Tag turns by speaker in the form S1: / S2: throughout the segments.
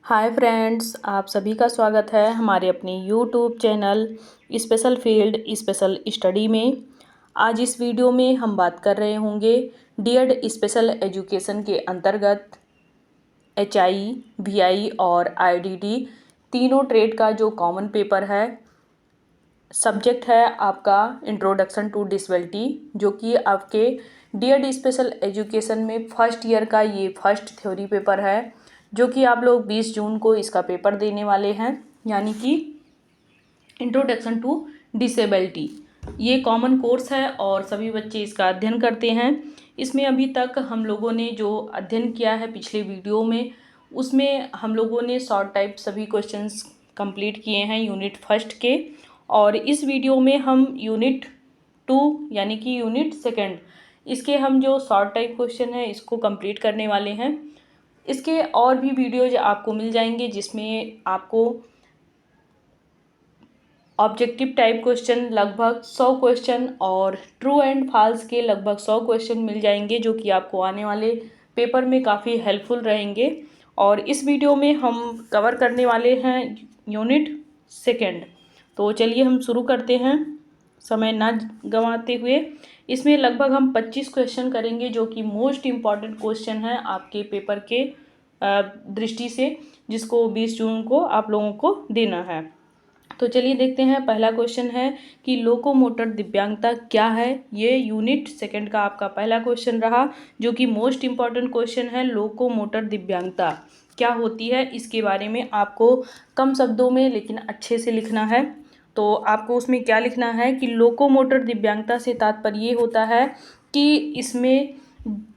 S1: Hi friends, आप सभी का स्वागत है हमारे अपने YouTube channel special field special study में। आज इस वीडियो में हम बात कर रहे होंगे डीएड स्पेशल एजुकेशन के अंतर्गत एचआई, वीआई और आईडीडी तीनों ट्रेड का जो कॉमन पेपर है। सब्जेक्ट है आपका इंट्रोडक्शन टू डिसेबिलिटी, जो कि आपके डीएड स्पेशल एजुकेशन में फर्स्ट ईयर का ये फर्स्ट थ्योरी पेपर है, जो कि आप लोग 20 जून को इसका पेपर देने वाले हैं, यानी कि इंट्रोडक्शन टू डिसेबिलिटी। ये कॉमन कोर्स है और सभी बच्चे इसका अध्ययन करते हैं। इसमें अभी तक हम लोगों ने जो अध्ययन किया है पिछले वीडियो में, उसमें हम लोगों ने शॉर्ट टाइप सभी क्वेश्चंस कंप्लीट किए हैं यूनिट फर्स्ट के, और इस वीडियो में हम यूनिट 2 यानी कि यूनिट सेकेंड, इसके हम जो शॉर्ट टाइप क्वेश्चन है इसको कंप्लीट करने वाले हैं। इसके और भी वीडियोज आपको मिल जाएंगे जिसमें आपको ऑब्जेक्टिव टाइप क्वेश्चन लगभग 100 क्वेश्चन और ट्रू एंड फॉल्स के लगभग 100 क्वेश्चन मिल जाएंगे, जो कि आपको आने वाले पेपर में काफ़ी हेल्पफुल रहेंगे। और इस वीडियो में हम कवर करने वाले हैं यूनिट सेकेंड। तो चलिए हम शुरू करते हैं समय ना गंवाते हुए। इसमें लगभग हम 25 क्वेश्चन करेंगे, जो कि मोस्ट इम्पॉर्टेंट क्वेश्चन है आपके पेपर के दृष्टि से, जिसको 20 जून को आप लोगों को देना है। तो चलिए देखते हैं। पहला क्वेश्चन है कि लोकोमोटर दिव्यांगता क्या है। ये यूनिट सेकंड का आपका पहला क्वेश्चन रहा, जो कि मोस्ट इम्पॉर्टेंट क्वेश्चन है। लोकोमोटर दिव्यांगता क्या होती है, इसके बारे में आपको कम शब्दों में लेकिन अच्छे से लिखना है। तो आपको उसमें क्या लिखना है कि लोकोमोटर दिव्यांगता से तात्पर्य ये होता है कि इसमें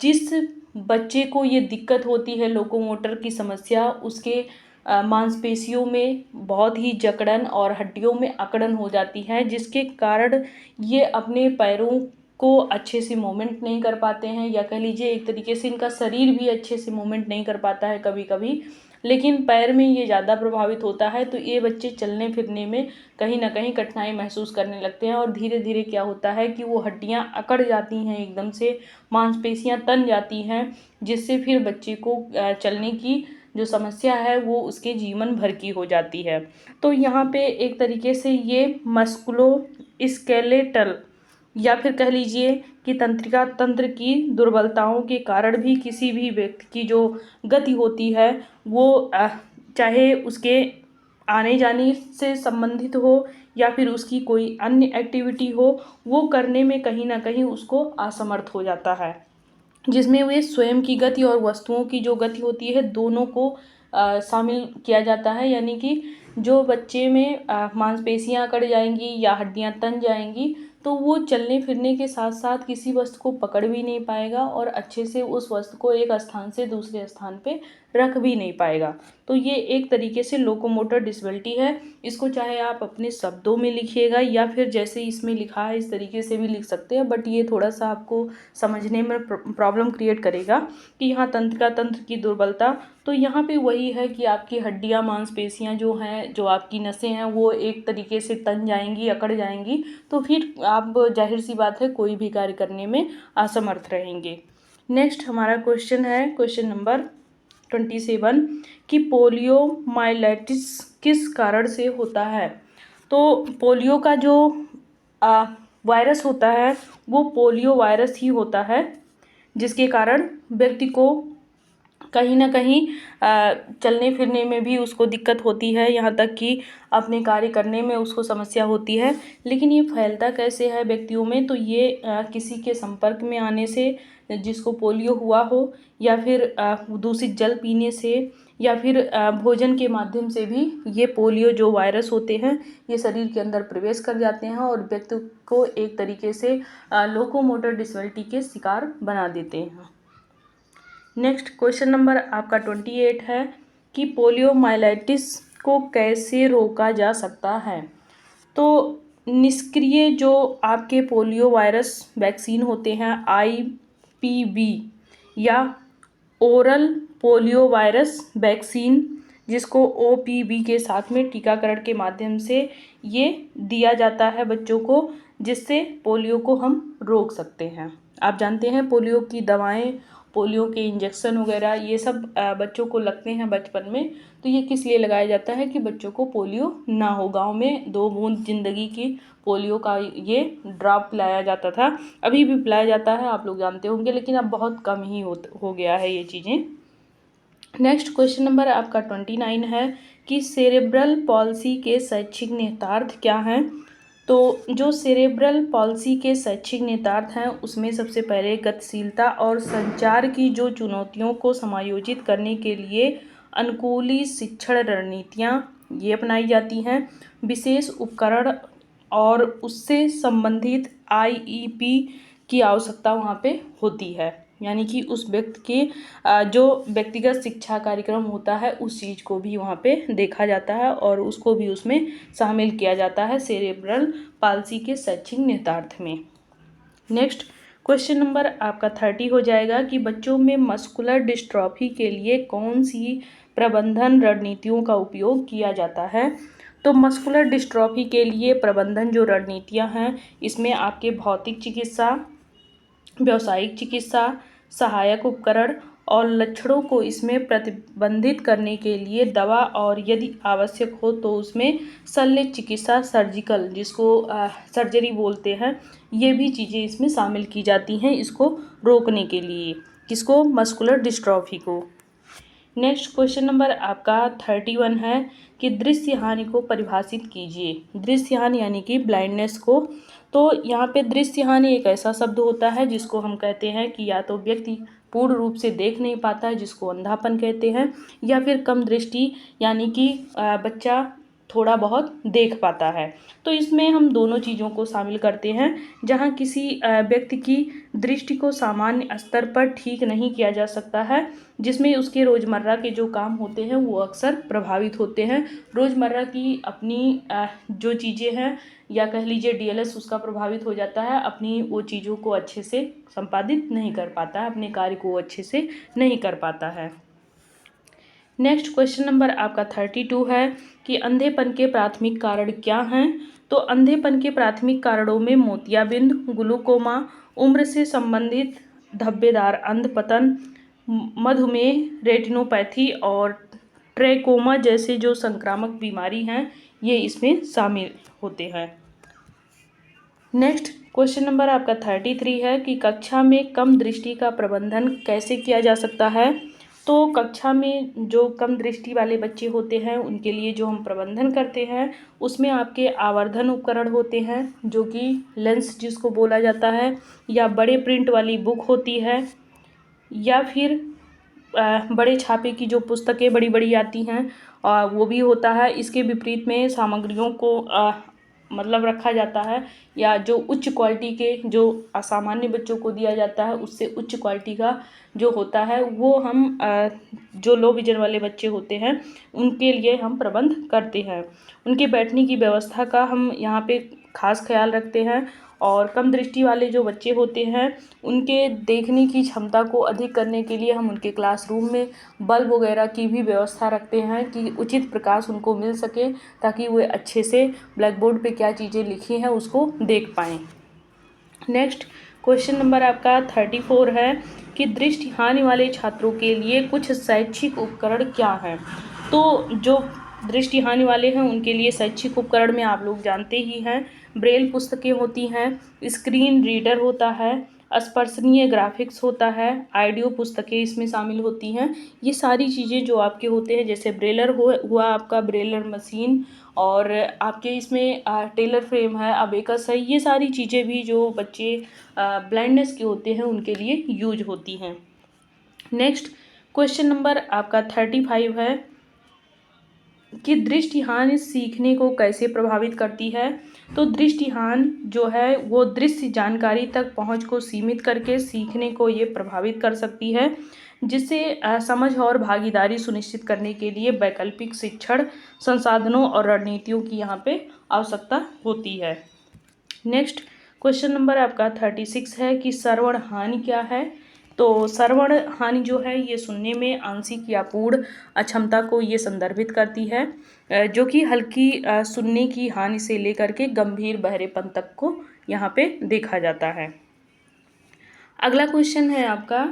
S1: जिस बच्चे को ये दिक्कत होती है, लोकोमोटर की समस्या, उसके मांसपेशियों में बहुत ही जकड़न और हड्डियों में अकड़न हो जाती है, जिसके कारण ये अपने पैरों को अच्छे से मूवमेंट नहीं कर पाते हैं, या कह लीजिए एक तरीके से इनका शरीर भी अच्छे से मूवमेंट नहीं कर पाता है कभी कभी, लेकिन पैर में ये ज़्यादा प्रभावित होता है। तो ये बच्चे चलने फिरने में कहीं ना कहीं कठिनाई महसूस करने लगते हैं, और धीरे धीरे क्या होता है कि वो हड्डियां अकड़ जाती हैं, एकदम से मांसपेशियां तन जाती हैं, जिससे फिर बच्चे को चलने की जो समस्या है वो उसके जीवन भर की हो जाती है। तो यहाँ पे एक तरीके से ये मस्कुलो स्केलेटल या फिर कह लीजिए कि तंत्रिका तंत्र की दुर्बलताओं के कारण भी किसी भी व्यक्ति की जो गति होती है वो चाहे उसके आने जाने से संबंधित हो या फिर उसकी कोई अन्य एक्टिविटी हो, वो करने में कहीं ना कहीं उसको असमर्थ हो जाता है, जिसमें वे स्वयं की गति और वस्तुओं की जो गति होती है दोनों को शामिल किया जाता है। यानी कि जो बच्चे में मांसपेशियां अकड़ जाएंगी या हड्डियां तन जाएंगी, तो वो चलने फिरने के साथ साथ किसी वस्तु को पकड़ भी नहीं पाएगा और अच्छे से उस वस्तु को एक स्थान से दूसरे स्थान पे रख भी नहीं पाएगा। तो ये एक तरीके से लोकोमोटर डिसेबिलिटी है। इसको चाहे आप अपने शब्दों में लिखिएगा या फिर जैसे इसमें लिखा है इस तरीके से भी लिख सकते हैं, बट ये थोड़ा सा आपको समझने में प्रॉब्लम क्रिएट करेगा कि यहाँ तंत्रिका तंत्र की दुर्बलता, तो यहाँ पे वही है कि आपकी हड्डियाँ मांसपेशियाँ जो हैं, जो आपकी नसें हैं, वो एक तरीके से तन जाएंगी, अकड़ जाएंगी, तो फिर आप जाहिर सी बात है कोई भी कार्य करने में असमर्थ रहेंगे। नेक्स्ट हमारा क्वेश्चन है क्वेश्चन नंबर 27 कि पोलियोमाइलाइटिस किस कारण से होता है। तो पोलियो का जो वायरस होता है वो पोलियो वायरस ही होता है, जिसके कारण व्यक्ति को कहीं ना कहीं चलने फिरने में भी उसको दिक्कत होती है, यहाँ तक कि अपने कार्य करने में उसको समस्या होती है। लेकिन ये फैलता कैसे है व्यक्तियों में, तो ये किसी के संपर्क में आने से, जिसको पोलियो हुआ हो, या फिर दूषित जल पीने से, या फिर भोजन के माध्यम से भी ये पोलियो जो वायरस होते हैं ये शरीर के अंदर प्रवेश कर जाते हैं और व्यक्ति को एक तरीके से लोकोमोटर डिसेबिलिटी के शिकार बना देते हैं। नेक्स्ट क्वेश्चन नंबर आपका 28 है कि पोलियोमाइलाइटिस को कैसे रोका जा सकता है। तो निष्क्रिय जो आपके पोलियो वायरस वैक्सीन होते हैं, IPV या ओरल पोलियो वायरस वैक्सीन, जिसको OPV के साथ में टीकाकरण के माध्यम से ये दिया जाता है बच्चों को, जिससे पोलियो को हम रोक सकते हैं। आप जानते हैं पोलियो की दवाएं पोलियो के इंजेक्शन वगैरह ये सब बच्चों को लगते हैं बचपन में, तो ये किस लिए लगाया जाता है कि बच्चों को पोलियो ना हो। गांव में 2 बूंद जिंदगी की पोलियो का ये ड्रॉप पिलाया जाता था, अभी भी पिलाया जाता है, आप लोग जानते होंगे, लेकिन अब बहुत कम ही हो गया है ये चीज़ें। नेक्स्ट क्वेश्चन नंबर आपका 29 है कि सेरेब्रल पॉलिसी के शैक्षिक निहितार्थ क्या हैं। तो जो सेरेब्रल पॉलिसी के शैक्षिक निहितार्थ हैं उसमें सबसे पहले गतिशीलता और संचार की जो चुनौतियों को समायोजित करने के लिए अनुकूली शिक्षण रणनीतियाँ ये अपनाई जाती हैं, विशेष उपकरण और उससे संबंधित IEP की आवश्यकता वहाँ पे होती है, यानी कि उस व्यक्ति के जो व्यक्तिगत शिक्षा कार्यक्रम होता है उस चीज़ को भी वहाँ पे देखा जाता है और उसको भी उसमें शामिल किया जाता है सेरेब्रल पाल्सी के शैक्षिक निहितार्थ में। नेक्स्ट क्वेश्चन नंबर आपका 30 हो जाएगा कि बच्चों में मस्कुलर डिस्ट्रॉफी के लिए कौन सी प्रबंधन रणनीतियों का उपयोग किया जाता है। तो मस्कुलर डिस्ट्रॉफी के लिए प्रबंधन जो रणनीतियाँ हैं इसमें आपके भौतिक चिकित्सा, व्यावसायिक चिकित्सा, सहायक उपकरण और लक्षणों को इसमें प्रतिबंधित करने के लिए दवा और यदि आवश्यक हो तो उसमें शल्य चिकित्सा, सर्जिकल जिसको सर्जरी बोलते हैं, ये भी चीज़ें इसमें शामिल की जाती हैं इसको रोकने के लिए, किसको, मस्कुलर डिस्ट्रॉफी को। नेक्स्ट क्वेश्चन नंबर आपका 31 है कि दृश्य हानि को परिभाषित कीजिए। दृश्य हानि यानी कि ब्लाइंडनेस को। तो यहाँ पे दृश्य हानि एक ऐसा शब्द होता है जिसको हम कहते हैं कि या तो व्यक्ति पूर्ण रूप से देख नहीं पाता है जिसको अंधापन कहते हैं, या फिर कम दृष्टि यानी कि बच्चा थोड़ा बहुत देख पाता है। तो इसमें हम दोनों चीज़ों को शामिल करते हैं, जहाँ किसी व्यक्ति की दृष्टि को सामान्य स्तर पर ठीक नहीं किया जा सकता है, जिसमें उसके रोज़मर्रा के जो काम होते हैं वो अक्सर प्रभावित होते हैं। रोज़मर्रा की अपनी जो चीज़ें हैं या कह लीजिए DLS उसका प्रभावित हो जाता है, अपनी वो चीज़ों को अच्छे से संपादित नहीं कर पाता है, अपने कार्य को अच्छे से नहीं कर पाता है। नेक्स्ट क्वेश्चन नंबर आपका 32 है कि अंधेपन के प्राथमिक कारण क्या हैं। तो अंधेपन के प्राथमिक कारणों में मोतियाबिंद, ग्लूकोमा, उम्र से संबंधित धब्बेदार अंधपतन, मधुमेह, रेटिनोपैथी और ट्रैकोमा जैसे जो संक्रामक बीमारी हैं ये इसमें शामिल होते हैं। नेक्स्ट क्वेश्चन नंबर आपका 33 है कि कक्षा में कम दृष्टि का प्रबंधन कैसे किया जा सकता है। तो कक्षा में जो कम दृष्टि वाले बच्चे होते हैं उनके लिए जो हम प्रबंधन करते हैं उसमें आपके आवर्धन उपकरण होते हैं जो कि लेंस जिसको बोला जाता है, या बड़े प्रिंट वाली बुक होती है, या फिर बड़े छापे की जो पुस्तकें बड़ी बड़ी आती हैं वो भी होता है। इसके विपरीत में सामग्रियों को मतलब रखा जाता है, या जो उच्च क्वालिटी के जो असामान्य बच्चों को दिया जाता है उससे उच्च क्वालिटी का जो होता है वो हम जो लो विजन वाले बच्चे होते हैं उनके लिए हम प्रबंध करते हैं। उनके बैठने की व्यवस्था का हम यहाँ पे खास ख्याल रखते हैं, और कम दृष्टि वाले जो बच्चे होते हैं उनके देखने की क्षमता को अधिक करने के लिए हम उनके क्लासरूम में बल्ब वगैरह की भी व्यवस्था रखते हैं कि उचित प्रकाश उनको मिल सके, ताकि वे अच्छे से ब्लैक बोर्ड पे क्या चीज़ें लिखी हैं उसको देख पाएँ। नेक्स्ट क्वेश्चन नंबर आपका 34 है कि दृष्टि हानि वाले छात्रों के लिए कुछ शैक्षिक उपकरण क्या हैं। तो जो दृष्टि हानि वाले हैं उनके लिए शैक्षिक उपकरण में आप लोग जानते ही हैं, ब्रेल पुस्तकें होती हैं, स्क्रीन रीडर होता है, स्पर्शनीय ग्राफिक्स होता है, ऑडियो पुस्तकें इसमें शामिल होती हैं। ये सारी चीज़ें जो आपके होते हैं, जैसे ब्रेलर हुआ आपका ब्रेलर मशीन, और आपके इसमें टेलर फ्रेम है, अबेकस है, ये सारी चीज़ें भी जो बच्चे ब्लाइंडनेस के होते हैं उनके लिए यूज होती हैं। नेक्स्ट क्वेश्चन नंबर आपका 35 है कि दृष्टिहानि सीखने को कैसे प्रभावित करती है। तो दृष्टिहानि जो है वो दृश्य जानकारी तक पहुंच को सीमित करके सीखने को ये प्रभावित कर सकती है, जिससे समझ और भागीदारी सुनिश्चित करने के लिए वैकल्पिक शिक्षण संसाधनों और रणनीतियों की यहाँ पे आवश्यकता होती है। नेक्स्ट क्वेश्चन नंबर आपका 36 है कि श्रवण हानि क्या है। तो श्रवण हानि जो है ये सुनने में आंशिक या पूर्ण अक्षमता को ये संदर्भित करती है, जो कि हल्की सुनने की हानि से लेकर के गंभीर बहरेपन तक को यहाँ पे देखा जाता है। अगला क्वेश्चन है आपका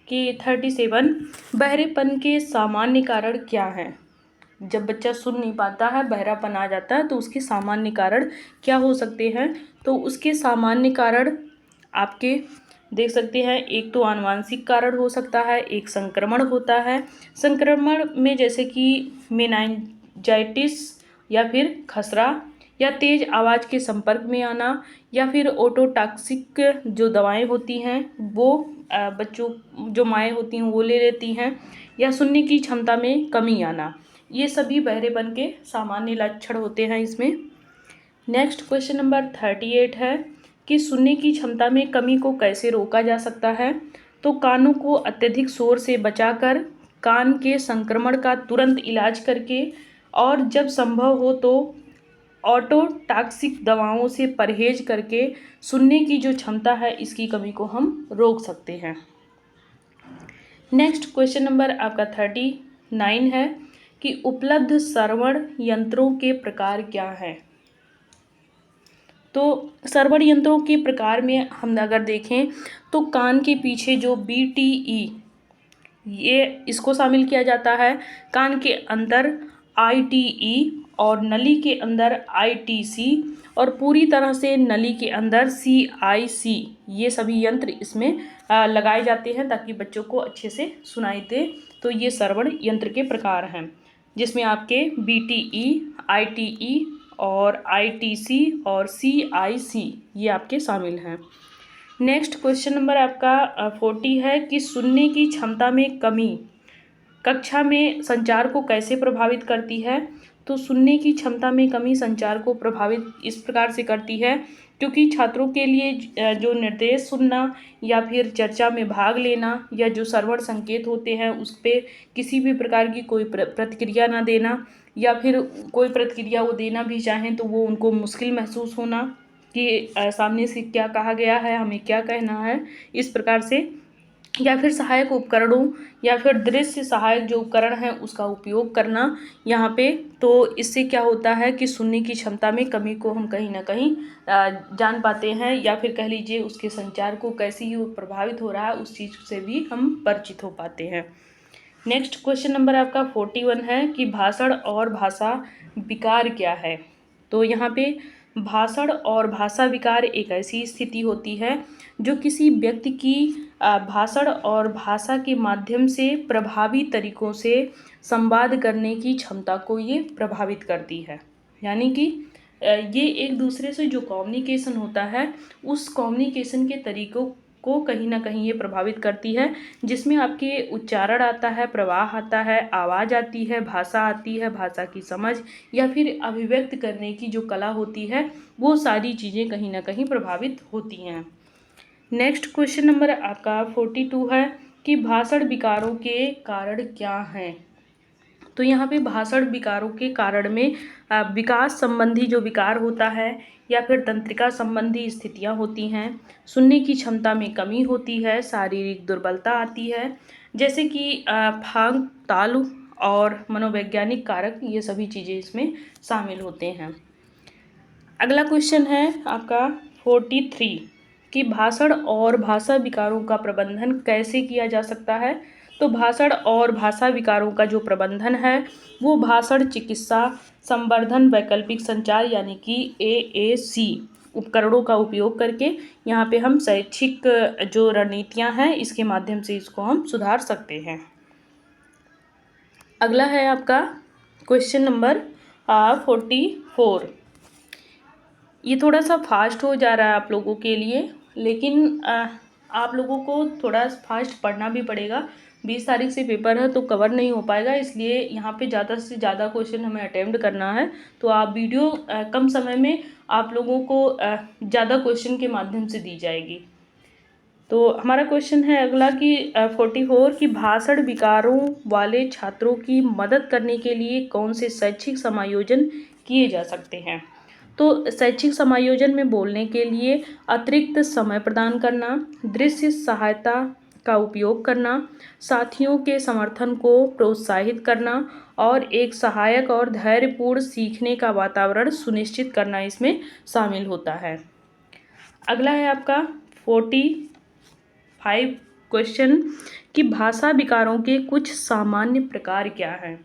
S1: कि 37 बहरेपन के सामान्य कारण क्या हैं। जब बच्चा सुन नहीं पाता है, बहरापन आ जाता है, तो उसके सामान्य कारण क्या हो सकते हैं। तो उसके सामान्य कारण आपके देख सकते हैं, एक तो आनुवांशिक कारण हो सकता है, एक संक्रमण होता है। संक्रमण में जैसे कि मेनाइजाइटिस या फिर खसरा या तेज आवाज़ के संपर्क में आना या फिर ओटोटॉक्सिक जो दवाएं होती हैं वो बच्चों जो माएँ होती हैं वो ले लेती हैं, या सुनने की क्षमता में कमी आना, ये सभी बहरेपन के सामान्य लक्षण होते हैं इसमें। नेक्स्ट क्वेश्चन नंबर 38 है कि सुनने की क्षमता में कमी को कैसे रोका जा सकता है। तो कानों को अत्यधिक शोर से बचाकर, कान के संक्रमण का तुरंत इलाज करके, और जब संभव हो तो ऑटोटॉक्सिक दवाओं से परहेज करके सुनने की जो क्षमता है इसकी कमी को हम रोक सकते हैं। नेक्स्ट क्वेश्चन नंबर आपका 39 है कि उपलब्ध श्रवण यंत्रों के प्रकार क्या हैं। तो श्रवण यंत्रों के प्रकार में हम अगर देखें तो कान के पीछे जो BTE ये इसको शामिल किया जाता है, कान के अंदर ITE और नली के अंदर ITC और पूरी तरह से नली के अंदर CIC, ये सभी यंत्र इसमें लगाए जाते हैं ताकि बच्चों को अच्छे से सुनाई दे। तो ये श्रवण यंत्र के प्रकार हैं जिसमें आपके BTE, ITE और ITC और CIC ये आपके शामिल हैं। नेक्स्ट क्वेश्चन नंबर आपका 40 है कि सुनने की क्षमता में कमी कक्षा में संचार को कैसे प्रभावित करती है। तो सुनने की क्षमता में कमी संचार को प्रभावित इस प्रकार से करती है क्योंकि छात्रों के लिए जो निर्देश सुनना या फिर चर्चा में भाग लेना या जो श्रवण संकेत होते हैं उस पर किसी भी प्रकार की कोई प्रतिक्रिया ना देना, या फिर कोई प्रतिक्रिया वो देना भी चाहें तो वो उनको मुश्किल महसूस होना कि सामने से क्या कहा गया है, हमें क्या कहना है, इस प्रकार से, या फिर सहायक उपकरणों या फिर दृश्य सहायक जो उपकरण हैं उसका उपयोग करना यहाँ पे। तो इससे क्या होता है कि सुनने की क्षमता में कमी को हम कहीं ना कहीं जान पाते हैं, या फिर कह लीजिए उसके संचार को कैसे ही प्रभावित हो रहा है उस चीज़ से भी हम परिचित हो पाते हैं। नेक्स्ट क्वेश्चन नंबर आपका 41 है कि भाषण और भाषा विकार क्या है। तो यहाँ पे भाषण और भाषा विकार एक ऐसी स्थिति होती है जो किसी व्यक्ति की भाषण और भाषा के माध्यम से प्रभावी तरीकों से संवाद करने की क्षमता को ये प्रभावित करती है। यानी कि ये एक दूसरे से जो कम्युनिकेशन होता है उस कम्युनिकेशन के तरीकों को कहीं ना कहीं ये प्रभावित करती है, जिसमें आपके उच्चारण आता है, प्रवाह आता है, आवाज़ आती है, भाषा आती है, भाषा की समझ या फिर अभिव्यक्त करने की जो कला होती है वो सारी चीज़ें कहीं ना कहीं प्रभावित होती हैं। नेक्स्ट क्वेश्चन नंबर आपका 42 है कि भाषण विकारों के कारण क्या हैं। तो यहाँ पे भाषण विकारों के कारण में विकास संबंधी जो विकार होता है या फिर तंत्रिका संबंधी स्थितियाँ होती हैं, सुनने की क्षमता में कमी होती है, शारीरिक दुर्बलता आती है, जैसे कि फांग तालु और मनोवैज्ञानिक कारक, ये सभी चीज़ें इसमें शामिल होते हैं। अगला क्वेश्चन है आपका 43 कि भाषण और भाषा विकारों का प्रबंधन कैसे किया जा सकता है। तो भाषण और भाषा विकारों का जो प्रबंधन है वो भाषण चिकित्सा संवर्धन वैकल्पिक संचार यानी कि AAC उपकरणों का उपयोग करके यहाँ पे हम शैक्षिक जो रणनीतियाँ हैं इसके माध्यम से इसको हम सुधार सकते हैं। अगला है आपका क्वेश्चन नंबर 44। ये थोड़ा सा फास्ट हो जा रहा है आप लोगों के लिए, लेकिन आप लोगों को थोड़ा फास्ट पढ़ना भी पड़ेगा। 20 तारीख से पेपर है तो कवर नहीं हो पाएगा, इसलिए यहाँ पे ज़्यादा से ज़्यादा क्वेश्चन हमें अटेम्प्ट करना है। तो आप वीडियो कम समय में आप लोगों को ज़्यादा क्वेश्चन के माध्यम से दी जाएगी। तो हमारा क्वेश्चन है अगला कि 44 कि भाषण विकारों वाले छात्रों की मदद करने के लिए कौन से शैक्षिक समायोजन किए जा सकते हैं। तो शैक्षिक समायोजन में बोलने के लिए अतिरिक्त समय प्रदान करना, दृश्य सहायता का उपयोग करना, साथियों के समर्थन को प्रोत्साहित करना और एक सहायक और धैर्यपूर्ण सीखने का वातावरण सुनिश्चित करना इसमें शामिल होता है। अगला है आपका 45 क्वेश्चन कि भाषा विकारों के कुछ सामान्य प्रकार क्या हैं।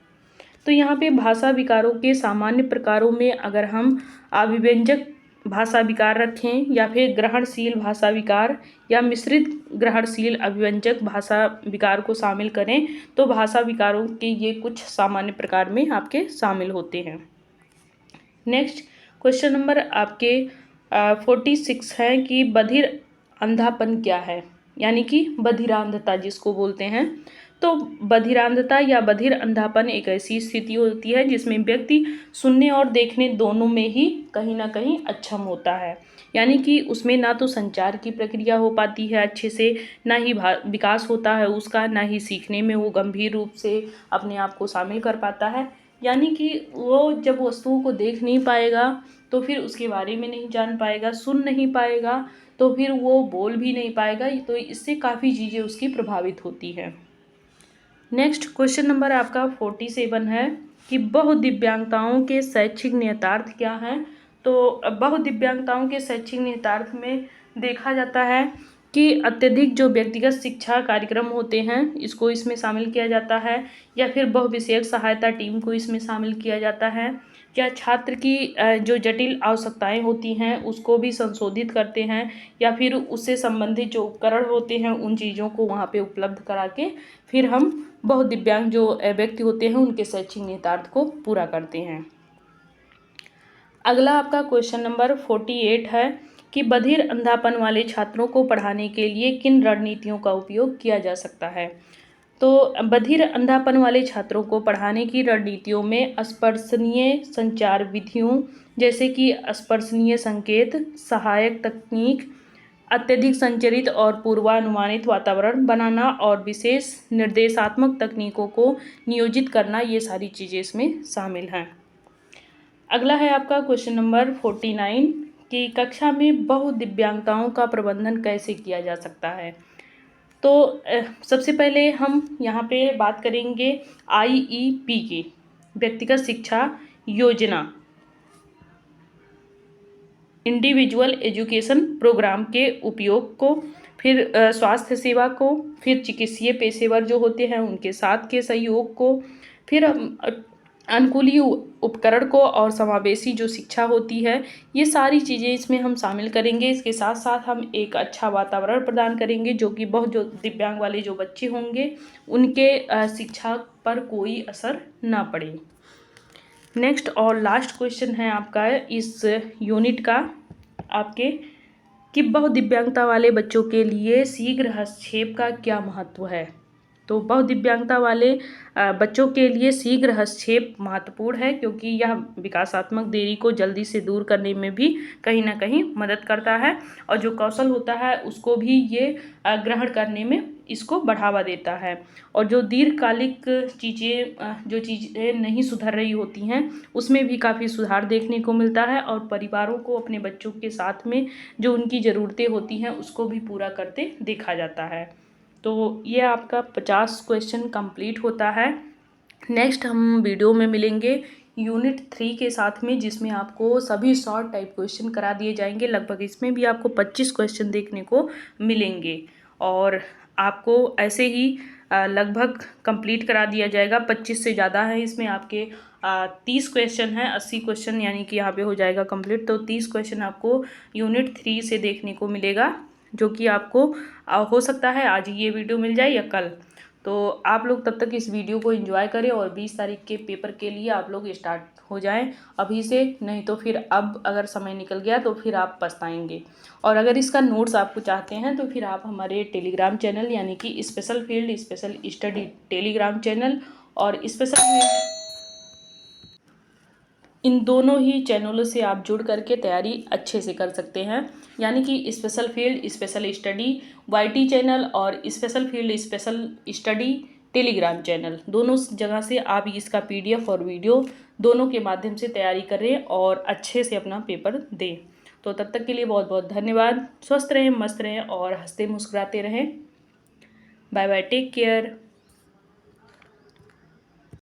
S1: तो यहाँ पे भाषा विकारों के सामान्य प्रकारों में अगर हम अभिव्यंजक भाषा विकार रखें या फिर ग्रहणशील भाषा विकार या मिश्रित ग्रहणशील अभिव्यंजक भाषा विकार को शामिल करें तो भाषा विकारों के ये कुछ सामान्य प्रकार में आपके शामिल होते हैं। नेक्स्ट क्वेश्चन नंबर आपके 46 है कि बधिर अंधापन क्या है, यानी कि बधिरांधता जिसको बोलते हैं। तो बधिरांधता या बधिर अंधापन एक ऐसी स्थिति होती है जिसमें व्यक्ति सुनने और देखने दोनों में ही कहीं ना कहीं अक्षम होता है, यानी कि उसमें ना तो संचार की प्रक्रिया हो पाती है अच्छे से, ना ही विकास होता है उसका, ना ही सीखने में वो गंभीर रूप से अपने आप को शामिल कर पाता है। यानी कि वो जब वस्तुओं को देख नहीं पाएगा तो फिर उसके बारे में नहीं जान पाएगा, सुन नहीं पाएगा तो फिर वो बोल भी नहीं पाएगा, तो इससे काफ़ी चीज़ें उसकी प्रभावित होती हैं। नेक्स्ट क्वेश्चन नंबर आपका 47 है कि बहुदिव्यांगताओं के शैक्षिक निहितार्थ क्या हैं। तो बहुदिव्यांगताओं के शैक्षिक निहितार्थ में देखा जाता है कि अत्यधिक जो व्यक्तिगत शिक्षा कार्यक्रम होते हैं इसको इसमें शामिल किया जाता है, या फिर बहुविषयक सहायता टीम को इसमें शामिल किया जाता है, या छात्र की जो जटिल आवश्यकताएं होती हैं उसको भी संशोधित करते हैं, या फिर उससे संबंधित जो उपकरण होते हैं उन चीज़ों को वहाँ पे उपलब्ध करा के फिर हम बहुदिव्यांग जो व्यक्ति होते हैं उनके शैक्षिक निहितार्थ को पूरा करते हैं। अगला आपका क्वेश्चन नंबर 48 है कि बधिर अंधापन वाले छात्रों को पढ़ाने के लिए किन रणनीतियों का उपयोग किया जा सकता है। तो बधिर अंधापन वाले छात्रों को पढ़ाने की रणनीतियों में स्पर्शनीय संचार विधियों जैसे कि स्पर्शनीय संकेत, सहायक तकनीक, अत्यधिक संचरित और पूर्वानुमानित वातावरण बनाना और विशेष निर्देशात्मक तकनीकों को नियोजित करना, ये सारी चीज़ें इसमें शामिल हैं। अगला है आपका क्वेश्चन नंबर 49 कि कक्षा में बहुदिव्यांगताओं का प्रबंधन कैसे किया जा सकता है। तो सबसे पहले हम यहाँ पे बात करेंगे IEP की, व्यक्तिगत शिक्षा योजना, इंडिविजुअल एजुकेशन प्रोग्राम के उपयोग को, फिर स्वास्थ्य सेवा को, फिर चिकित्सीय पेशेवर जो होते हैं उनके साथ के सहयोग को, फिर अनुकूली उपकरण को और समावेशी जो शिक्षा होती है, ये सारी चीज़ें इसमें हम शामिल करेंगे। इसके साथ साथ हम एक अच्छा वातावरण प्रदान करेंगे जो कि बहुत जो दिव्यांग वाले जो बच्चे होंगे उनके शिक्षा पर कोई असर ना पड़े। नेक्स्ट और लास्ट क्वेश्चन है आपका इस यूनिट का आपके कि बहुदिव्यांगता वाले बच्चों के लिए शीघ्र हस्तक्षेप का क्या महत्व है। तो बहुदिव्यांगता वाले बच्चों के लिए शीघ्र हस्तक्षेप महत्वपूर्ण है क्योंकि यह विकासात्मक देरी को जल्दी से दूर करने में भी कहीं ना कहीं मदद करता है और जो कौशल होता है उसको भी ये ग्रहण करने में इसको बढ़ावा देता है। और जो दीर्घकालिक जो चीज़ें नहीं सुधर रही होती हैं उसमें भी काफ़ी सुधार देखने को मिलता है और परिवारों को अपने बच्चों के साथ में जो उनकी ज़रूरतें होती हैं उसको भी पूरा करते देखा जाता है। तो ये आपका 50 क्वेश्चन कंप्लीट होता है। नेक्स्ट हम वीडियो में मिलेंगे यूनिट 3 के साथ में जिसमें आपको सभी शॉर्ट टाइप क्वेश्चन करा दिए जाएंगे। लगभग इसमें भी आपको 25 क्वेश्चन देखने को मिलेंगे और आपको ऐसे ही लगभग कंप्लीट करा दिया जाएगा। 25 से ज़्यादा है इसमें आपके 30 क्वेश्चन हैं, 80 क्वेश्चन यानी कि यहाँ पे हो जाएगा कंप्लीट। तो 30 क्वेश्चन आपको यूनिट 3 से देखने को मिलेगा जो कि आपको हो सकता है आज ये वीडियो मिल जाए या कल। तो आप लोग तब तक इस वीडियो को एंजॉय करें और 20 तारीख के पेपर के लिए आप लोग स्टार्ट हो जाएं अभी से, नहीं तो फिर अब अगर समय निकल गया तो फिर आप पछताएंगे। और अगर इसका नोट्स आपको चाहते हैं तो फिर आप हमारे टेलीग्राम चैनल यानी कि special field special study Telegram channel और स्पेशल फील्ड, इन दोनों ही चैनलों से आप जुड़ करके तैयारी अच्छे से कर सकते हैं। यानी कि special field special study YT channel और special field special study Telegram channel, दोनों जगह से आप इसका PDF और वीडियो दोनों के माध्यम से तैयारी करें और अच्छे से अपना पेपर दें। तो तब तक के लिए बहुत बहुत धन्यवाद। स्वस्थ रहें, मस्त रहें और हंसते मुस्कुराते रहें। Bye bye, take care.